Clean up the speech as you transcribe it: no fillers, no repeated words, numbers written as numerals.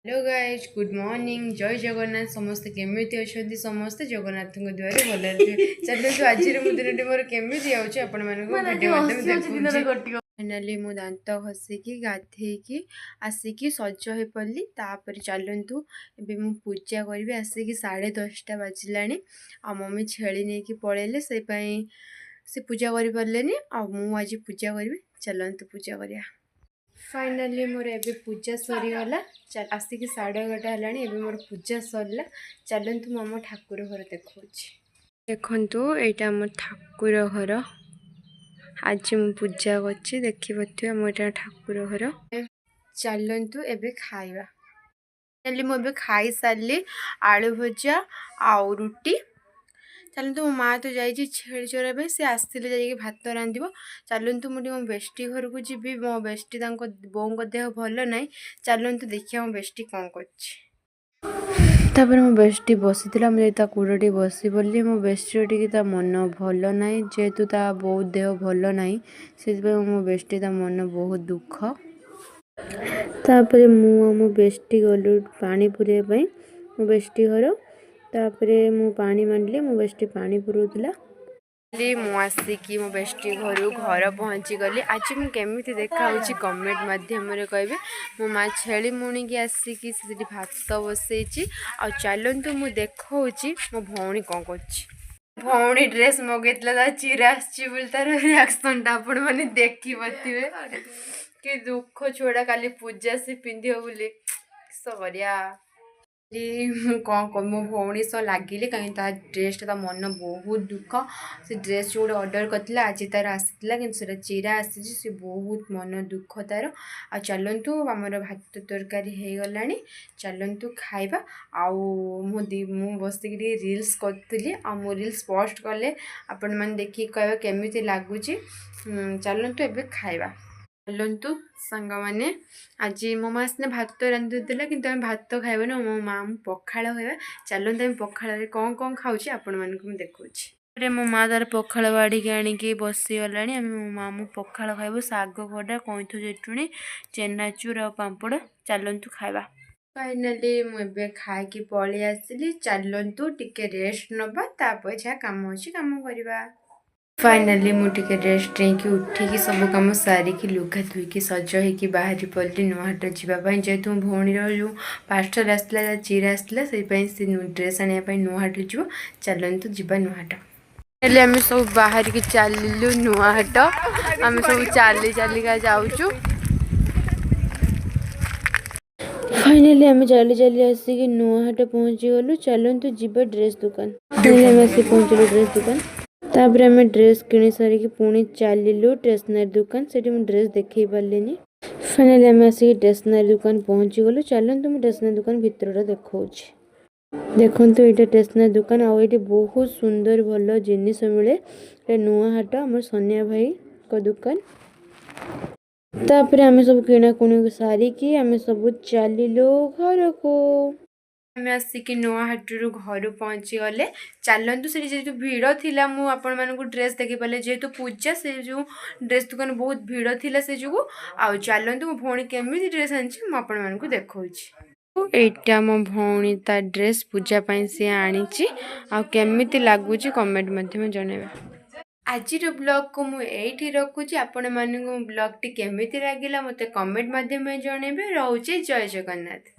Hello guys good morning जय जगन्नाथ समस्ते केमिति अछंती समस्ते जगन्नाथ द्वारा भले चलो आज दिन मोर केमिति आउछि आपण मानको वीडियो माध्यम फाइनाली मो दांत घसिकी गाधेकी आसिकी सज हो पड़ी तापर चलतु एबे मु पूजा करी आसिकी 10:30 बाजिलानी आ मम्मी छेली नहीं कि पळेले से पूजा करि परलेनी आ मु आज पूजा करी चलतु पूजा करिया। फाइनाली मोर एबे पूजा सरीगला आसिक 11:30 है मोर पूजा सरला। चलतु मो ठाकुर घर देखु यहाँ मोर ठाकुर घर आज मु पूजा कर देखिए मोर ठाकुर घर। चलतु एबे खाइबा मु खाई सारी आलू भजा आउ रुटी। चलतु मो माँ तो जाइए छेड़ी चोरा सी आसले जाइए भात रांध। चलतु मुझे मो बेस्टी घर को जी मो बेस्टी बों को देह भल ना। चलतु देखिए मो बेस्टी कौन कर मो बेस्टी बसी मुझे कूड़े बस पड़ी मो बेस्टी टी मन भल ना जेहेतु बहुत देह भल ना से मो बेस्टी मन बहुत दुख। तापर मो बेस्टी गलु पानी पुरैया मो बेस्टी घर तापर मु पानी मांडली मो बेस्टी पानी पुरोला मुझे मो बेस्टी घर पहुँची गली। आज मुझे केमी देखा कमेंट मध्यम कहे मो माँ छेली मुणिकी आसिकी भात बसई। आ चलतु मु देखा मो भौणी कौन कर भौणी ड्रेस मगेला चिरा तार रिएक्शन आपण मैंने देखी पारे कि दुख छोड़ा काली पूजा से पिंध बोली सरिया कौन मो भौणी सह लगिली कहीं ड्रेसटा मन बहुत दुख। से ड्रेस जो ऑर्डर करता आज तार आसाला कि चिरा आसी बहुत मन दुख तार। आ चलतु आमर भात तरकारी हो गला। चलतु खाइबा मु बसिक रील्स करी मो रील्स पोस्ट कले आपण मैंने देखिए कह केमी लगुच। चलतु एबे खाइबा चलतु सांग मैंने आज मो माँ सिना भात रांधुला कि भात खाइब ना मो माँ पखाड़ खाइबा। चलतु आम पखाड़ कौन कौन खाऊँ आपण मानक देखुची मो माँ तार पखाड़ बाड़ी आणिकी बसीगला। मो माँ मु पखाड़ खाइबू शाग खटा कईथ चटुणी चेनाचूर आ पापड़। चलतु खाइबा। फाइनाली मुझे खाई पलि आसली। चलतु टिके रेस्ट नबा तापर जहाँ कम अच्छी कम करवा। फाइनाली मुझे रेस्ट नहीं उठिकी सब कम सारिकी लुगा धोईकी सज हो बाहरी पड़ी नुआहाट जावाई जेहेतु मो भौणीर जो पास्टर आसला चिरा आसला से ड्रेस आने नुआहाट जीव। चलतु जीवा नुआहाट आम सब बाहर की चलू नुआहाट आम सब चली चलिका जाऊँ। फाइनाली आम चली चली आसिक नुआहाट पहुँची गलु। चलतु जीवा ड्रेस दुकान पहुँचलु ड्रेस दुकान तापर आम ड्रेस किणी सारिकी पुणी चलू स्टेशनरी दुकान से ड्रेस देखे पारे। फाइनाली आम आसिक स्टेशनरी दुकान पहुँची गलु। चलतु मुझे स्टेशनरी दुकान भितर देखा देखु ये स्टेशनरी दुकान आए बहुत सुंदर भल जिनिस मिले नुआहाट आम सनिया भाई को दुकान। तापर आम सब किणाकुणी सारिकी आम सब चलू घर को आम आसिक नुआहाटू घर पहुँची गले। चलतु से जेहतु भिड़ थिला मु आपण मानकु ड्रेस देखि पाले जेहेतु पूजा से जो ड्रेस दुकान बहुत भिड़ थिला से जो आ चलतु मो भौणी केमी ड्रेस आनी आपण मानकु देखौछि। एटा मो भौणी ता ड्रेस पूजा पाई से आनी आ केमिति लागुछि कमेंट मध्यम जणेबा। आज ब्लॉग को मु एठी रखुछि। आपण मानकु ब्लॉग टी केमिति लागिला मते कमेंट मध्यम जणेबे। रहउछि जय जगन्नाथ।